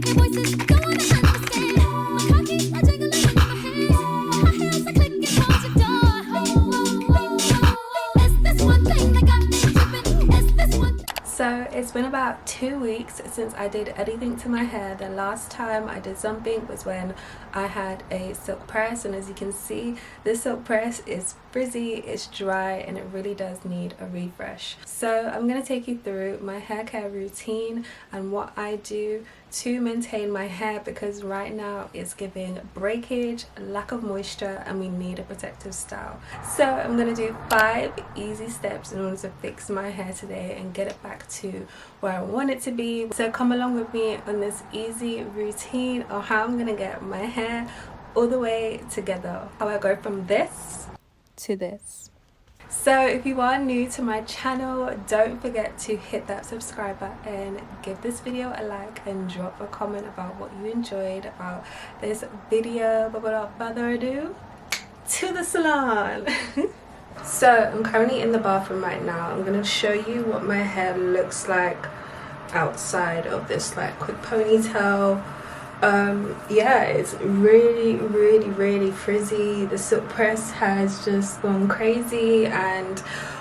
Your voices go on the handstand. My car keys are jingling in my hands. My heels are clicking towards your door. Is this one thing that got me tripping? Is this one? So it's been about 2 weeks since I did anything to my hair. The last time I did something was when I had a silk press, and as you can see, this silk press is frizzy, it's dry, and it really does need a refresh. So I'm going to take you through my hair care routine and what I do to maintain my hair, because right now it's giving breakage, lack of moisture, and we need a protective style. So I'm going to do 5 easy steps in order to fix my hair today and get it back to where I want it to be. So come along with me on this easy routine of how I'm going to get my hair all the way together, how I go from this to this. So if you are new to my channel, don't forget to hit that subscribe button, give this video a like, and drop a comment about what you enjoyed about this video. But without further ado, to the salon. So I'm currently in the bathroom right now. I'm going to show you what my hair looks like outside of this like quick ponytail. Yeah, it's really frizzy. The silk press has just gone crazy, and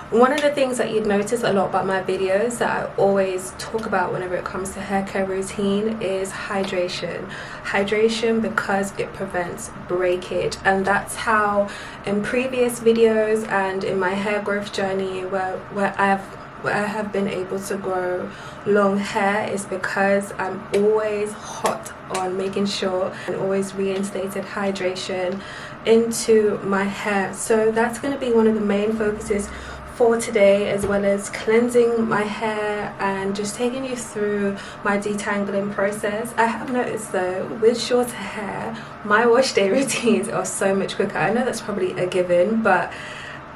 one of the things that you'd notice a lot about my videos that I always talk about whenever it comes to hair care routine is hydration. Hydration, because it prevents breakage, and that's how in previous videos and in my hair growth journey where I have been able to grow long hair is because I'm always hot on making sure and always reinstated hydration into my hair. So that's going to be one of the main focuses for today, as well as cleansing my hair and just taking you through my detangling process. I have noticed though, with shorter hair, my wash day routines are so much quicker. I know that's probably a given, but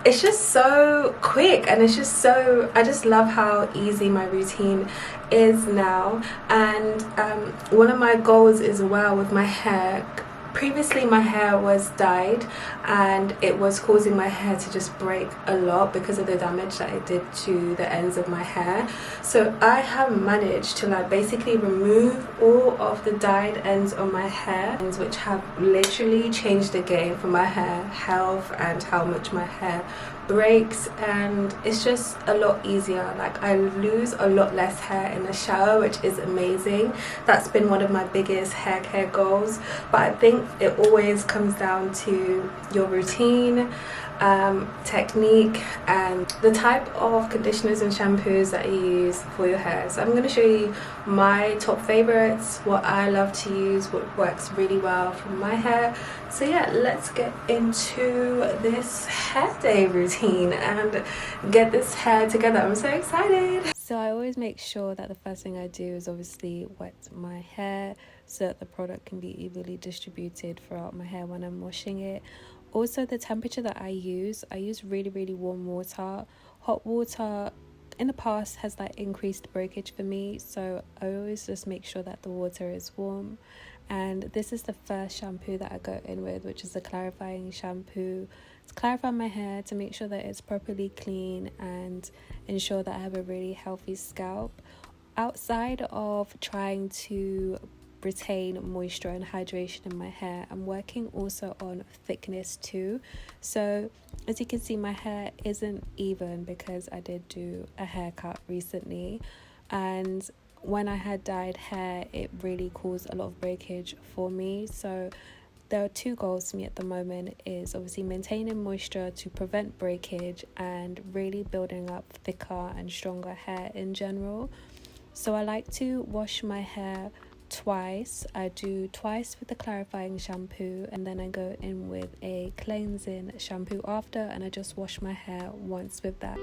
it's just so quick, and it's just so, I just love how easy my routine is now. And one of my goals as well with my hair, previously my hair was dyed and it was causing my hair to just break a lot because of the damage that it did to the ends of my hair. So I have managed to like basically remove all of the dyed ends on my hair, which have literally changed the game for my hair health and how much my hair breaks, and it's just a lot easier. Like I lose a lot less hair in the shower, which is amazing. That's been one of my biggest hair care goals, but I think it always comes down to your routine, technique, and the type of conditioners and shampoos that you use for your hair. So I'm going to show you my top favorites, what I love to use, what works really well for my hair. So yeah, let's get into this hair day routine and get this hair together. I'm so excited. So I always make sure that the first thing I do is obviously wet my hair so that the product can be evenly distributed throughout my hair when I'm washing it. Also, the temperature that I use really warm water. Hot water in the past has like increased breakage for me, so I always just make sure that the water is warm. And this is the first shampoo that I go in with, which is the clarifying shampoo to clarify my hair, to make sure that it's properly clean and ensure that I have a really healthy scalp. Outside of trying to retain moisture and hydration in my hair, I'm working also on thickness too. So as you can see, my hair isn't even because I did do a haircut recently, and when I had dyed hair it really caused a lot of breakage for me. So there are 2 goals for me at the moment, is obviously maintaining moisture to prevent breakage and really building up thicker and stronger hair in general. So I like to wash my hair twice. I do twice with the clarifying shampoo, and then I go in with a cleansing shampoo after, and I just wash my hair once with that.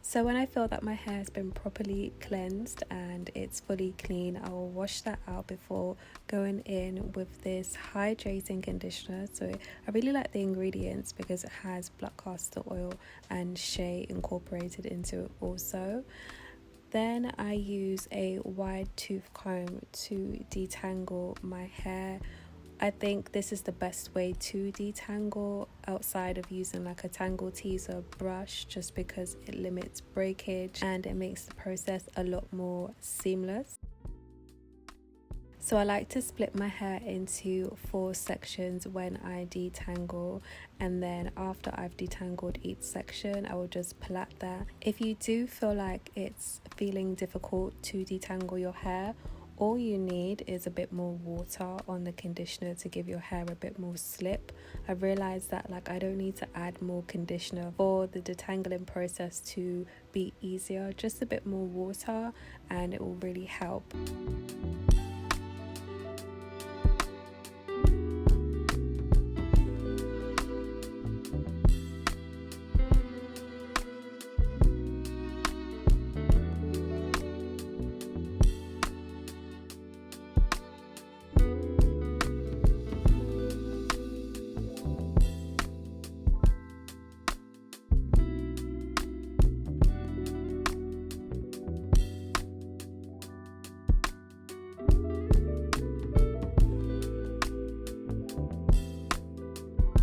So when I feel that my hair has been properly cleansed and it's fully clean, I will wash that out before going in with this hydrating conditioner. So I really like the ingredients because it has black castor oil and shea incorporated into it also. Then I use a wide tooth comb to detangle my hair I think this is the best way to detangle outside of using like a tangle teaser brush, just because it limits breakage and it makes the process a lot more seamless. So I like to split my hair into 4 sections when I detangle, and then after I've detangled each section, I will just plait that. If you do feel like it's feeling difficult to detangle your hair, all you need is a bit more water on the conditioner to give your hair a bit more slip. I realized that like I don't need to add more conditioner for the detangling process to be easier. Just a bit more water and it will really help.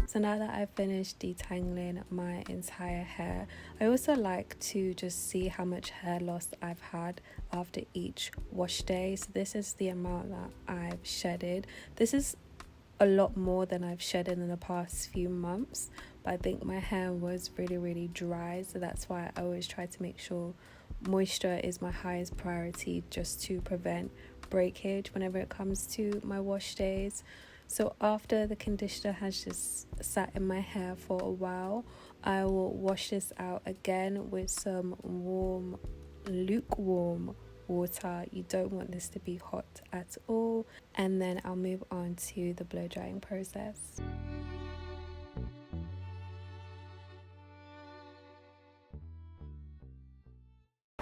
So now that I've finished detangling my entire hair, I also like to just see how much hair loss I've had after each wash day. So this is the amount that I've shedded. This is a lot more than I've shedded in the past few months, but I think my hair was really dry, so that's why I always try to make sure moisture is my highest priority, just to prevent breakage whenever it comes to my wash days. So after the conditioner has just sat in my hair for a while, I will wash this out again with some lukewarm water. You don't want this to be hot at all, and then I'll move on to the blow drying process.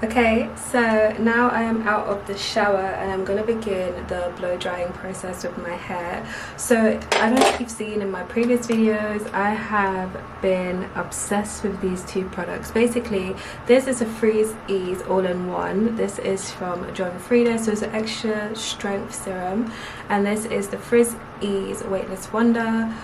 Okay, so now I am out of the shower and I'm going to begin the blow drying process with my hair. So I don't know if you've seen in my previous videos, I have been obsessed with these 2 products. Basically, this is a Freeze Ease all-in-one. This is from John Frieda, so it's an extra strength serum, and this is the Frizz Ease Weightless Wonder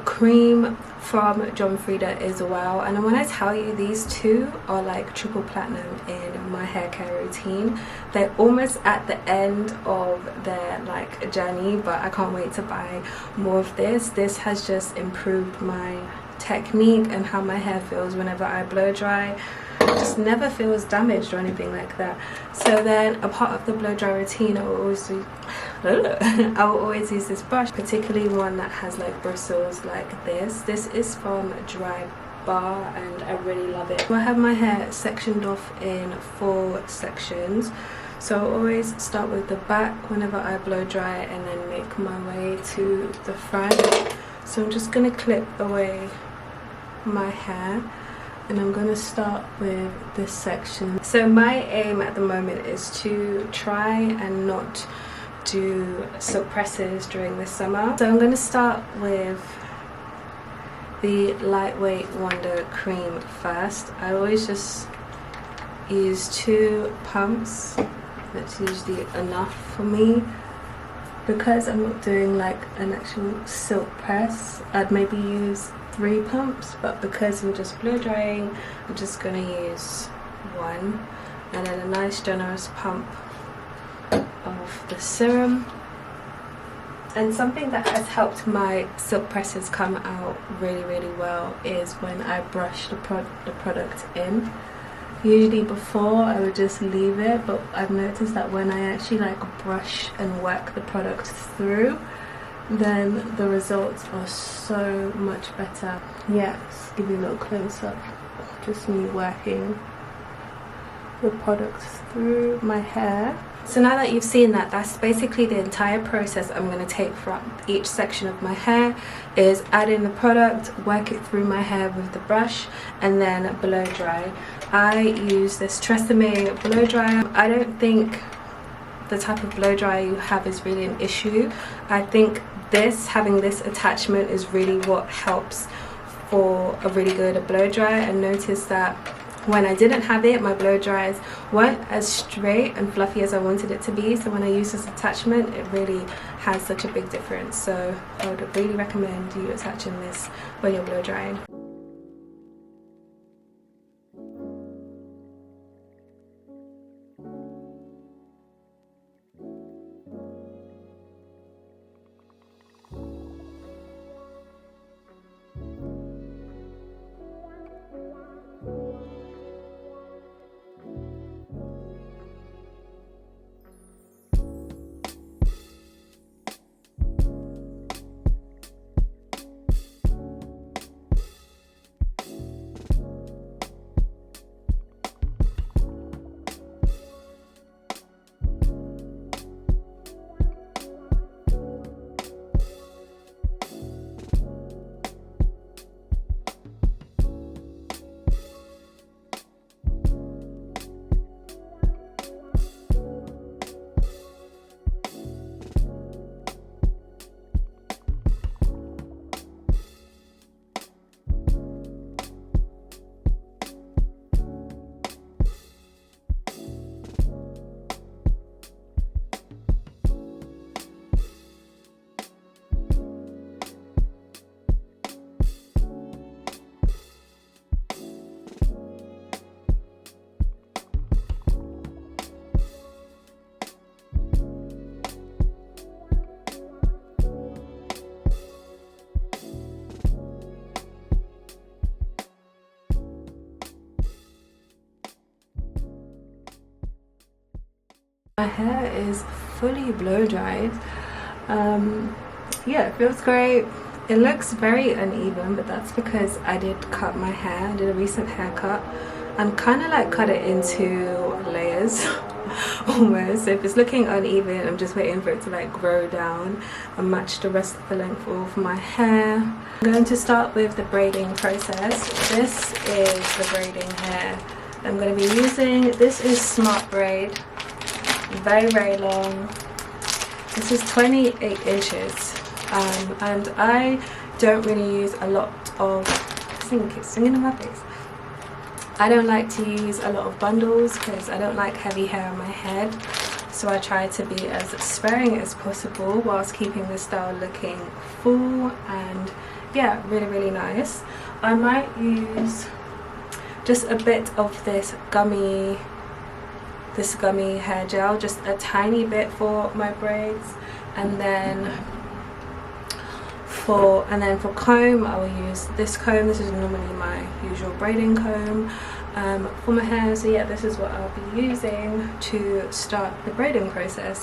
cream from John Frieda as well. And when I tell you, these 2 are like triple platinum in my hair care routine. They're almost at the end of their like journey, but I can't wait to buy more of this. This has just improved my technique and how my hair feels whenever I blow dry. It just never feels damaged or anything like that. So then, a part of the blow dry routine, I will always use this brush, particularly one that has like bristles like this. This is from Dry Bar and I really love it. I have my hair sectioned off in 4 sections. So I always start with the back whenever I blow dry and then make my way to the front. So I'm just going to clip away my hair. And I'm going to start with this section. So my aim at the moment is to try and not do silk presses during the summer. So I'm going to start with the Lightweight Wonder Cream first. I always just use 2 pumps. That's usually enough for me. Because I'm not doing like an actual silk press, I'd maybe use 3 pumps, but because I'm just blow drying, I'm just going to use 1, and then a nice generous pump of the serum. And something that has helped my silk presses come out really well is when I brush the product in. Usually before I would just leave it, but I've noticed that when I actually like brush and work the product through, then the results are so much better. Yeah, just give you a little close up. Just me working the product through my hair. So now that you've seen that, that's basically the entire process I'm going to take from each section of my hair, is add in the product, work it through my hair with the brush, and then blow dry. I use this Tresemme blow dryer. I don't think the type of blow dryer you have is really an issue. I think having this attachment is really what helps for a really good blow dryer. And notice that when I didn't have it, my blow dries weren't as straight and fluffy as I wanted it to be. So when I use this attachment, it really has such a big difference. So I would really recommend you attaching this when you're blow drying. My hair is fully blow dried. Yeah, it feels great. It looks very uneven, but that's because I did cut my hair. I did a recent haircut and kind of like cut it into layers almost. So if it's looking uneven, I'm just waiting for it to like grow down and match the rest of the length of my hair. I'm going to start with the braiding process. This is the braiding hair I'm going to be using. This is Smart Braid. Very long. This is 28 inches, and I don't really use a lot of it's singing in my face. I don't like to use a lot of bundles because I don't like heavy hair on my head, so I try to be as sparing as possible whilst keeping the style looking full and yeah, really nice. I might use just a bit of this gummy hair gel, just a tiny bit for my braids, and then for comb I will use this comb. This is normally my usual braiding comb for my hair. So yeah, this is what I'll be using to start the braiding process.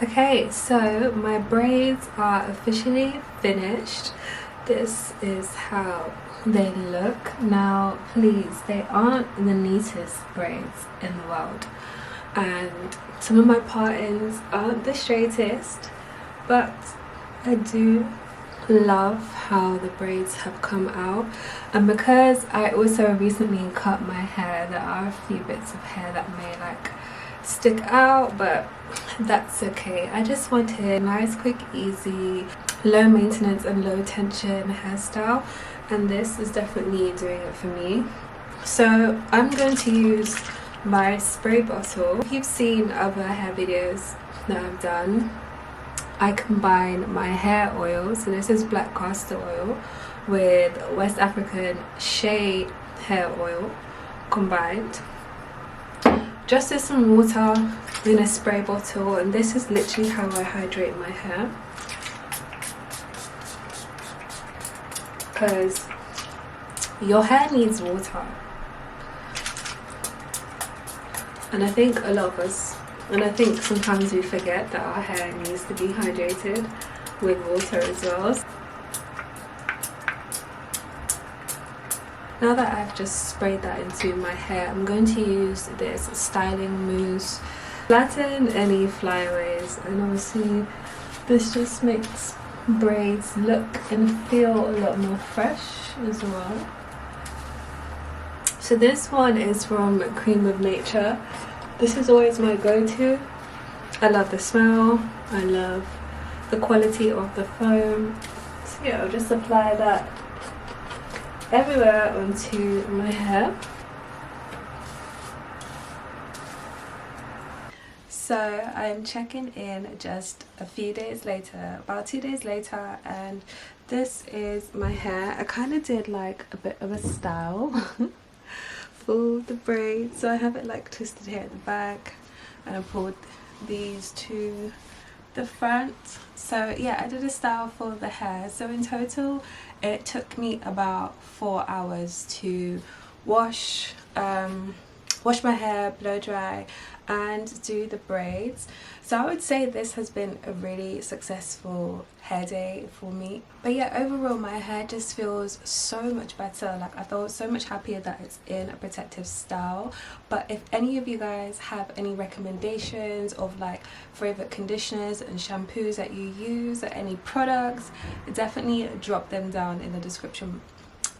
Okay, so my braids are officially finished. This is how they look. Now, please, they aren't the neatest braids in the world, and some of my part-ins aren't the straightest, but I do love how the braids have come out. And because I also recently cut my hair, there are a few bits of hair that may like stick out, but that's okay. I just wanted a nice, quick, easy, low maintenance and low tension hairstyle, and this is definitely doing it for me. So I'm going to use my spray bottle. If you've seen other hair videos that I've done, I combine my hair oil, so this is black castor oil, with West African shea hair oil combined. Just with some water in a spray bottle, and this is literally how I hydrate my hair, because your hair needs water. And I think a lot of us, and I think sometimes we forget that our hair needs to be hydrated with water as well. Now that I've just sprayed that into my hair, I'm going to use this styling mousse, flatten any flyaways, and obviously this just makes braids look and feel a lot more fresh as well. So this one is from Cream of Nature. This is always my go-to. I love the smell, I love the quality of the foam. So yeah, I'll just apply that everywhere onto my hair. So I'm checking in just a few days later, about 2 days later, and this is my hair. I kind of did like a bit of a style for the braids. So I have it like twisted here at the back, and I pulled these to the front. So yeah, I did a style for the hair. So in total it took me about 4 hours to wash my hair, blow dry, and do the braids. So I would say this has been a really successful hair day for me. But yeah, overall my hair just feels so much better. Like I feel so much happier that it's in a protective style. But if any of you guys have any recommendations of like favorite conditioners and shampoos that you use, or any products, definitely drop them down in the description.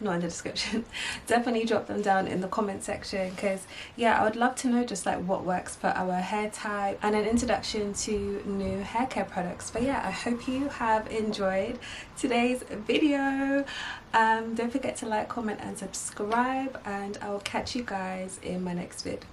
Not in the description, definitely drop them down in the comment section, because yeah, I would love to know just like what works for our hair type and an introduction to new hair care products. But yeah, I hope you have enjoyed today's video. Don't forget to like, comment and subscribe, and I will catch you guys in my next vid.